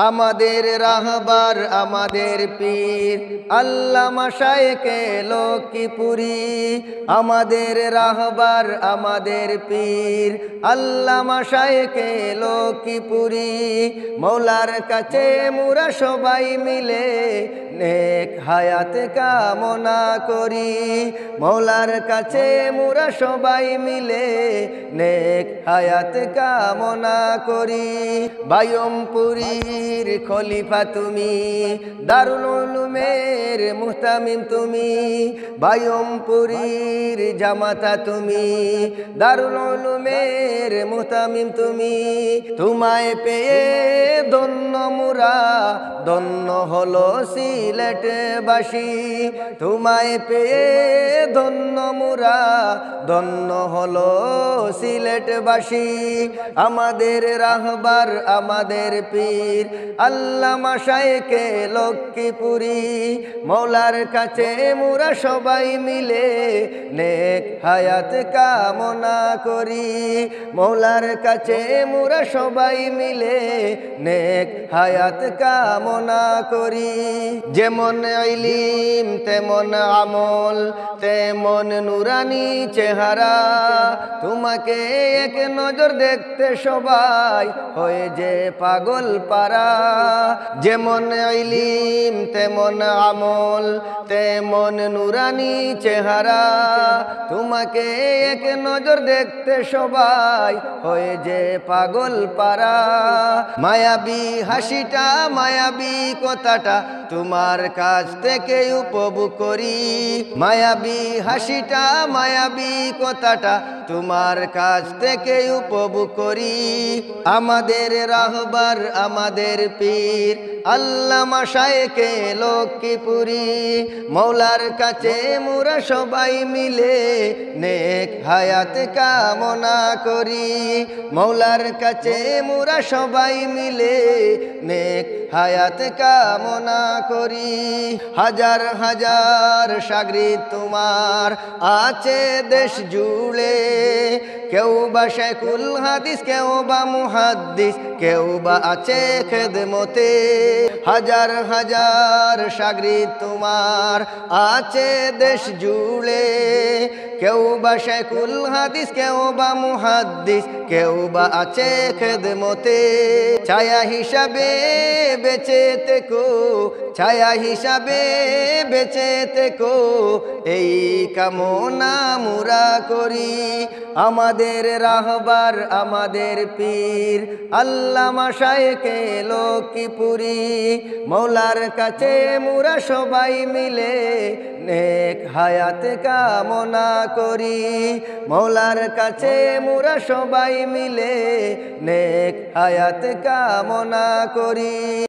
আমাদের রাহবার আমাদের পীর আল্লামা শায়েখে লক্ষ্মীপুরী। আমাদের রাহবার আমাদের পীর আল্লামা শায়েখে লক্ষ্মীপুরী। মৌলার কাছে মোরা সবাই মিলে নেক হায়াত কামনা করি। মৌলার কাছে মোরা সবাই মিলে নেক হায়াত কামনা করি। বায়মপুরীর খলিফা তুমি, দারুল উলুমের মুহতামিম তুমি। বায়মপুরীর জামাতা তুমি, দারুল উলুমের মুহতামিম তুমি। তোমায় পেয়ে ধন্য মোরা, ধন্য হলো সিলেটবাসী। তোমায় পেয়ে ধন্য মোরা, ধন্য হলো সিলেটবাসী। আমাদের রাহবার আমাদের পীর আল্লামা শায়েখে লক্ষ্মীপুরী। মৌলার কাছে মোরা সবাই মিলে নেক হায়াত কামনা করি। মৌলার কাছে মোরা সবাই মিলে নেক হায়াত কামনা করি। যেমন ইলম তেমন আমল, তেমন নুরানি চেহারা। তোমাকে এক নজর দেখতে সবাই হয়ে যে পাগল পারা। যেমন ইলম তেমন আমল, তেমন নুরানি চেহারা। তোমাকে এক নজর দেখতে সবাই হয়ে যে পাগল পারা। মায়াবী হাসিটা মায়াবী কথাটা তোমার কাছ থেকে উপভোগ করি। মায়াবী হাসিটা মায়াবী কথাটা তোমার কাছ থেকে উপভোগ করি। আমাদের রাহবার আমাদের পীর আল্লামা শায়েখে লক্ষ্মীপুরী। মৌলার কাছে মোরা সবাই মিলে নেক হায়াত কামনা করি। মৌলার কাছে মোরা সবাই মিলে নেক হায়াত কামনা করি। হাজার হাজার শাগরিদ তোমার আছে দেশ জুড়ে। কেউ বা শেখুল হাদিস, কেউ বা মুহাদ্দিস, কেউ বা আছে খেদমতে। হাজার হাজার শাগরিদ তোমার আছে দেশ জুড়ে। কেউ বা শেখুল হাদিস, কেউ বা মুহাদ্দিস, কেউ বা আছে খেদমতে। ছায়া হিসাবে বেঁচে থেকো, ছায়া হিসাবে বেঁচে থেকো, এই কামনা মোরা করি। আমাদের রাহবার আমাদের পীর আল্লামা শায়েখে লক্ষ্মীপুরী। মৌলার কাছে মোরা সবাই মিলে নেক হায়াত কামনা করি। মৌলার কাছে মোরা সবাই মিলে নেক হায়াত কামনা করি।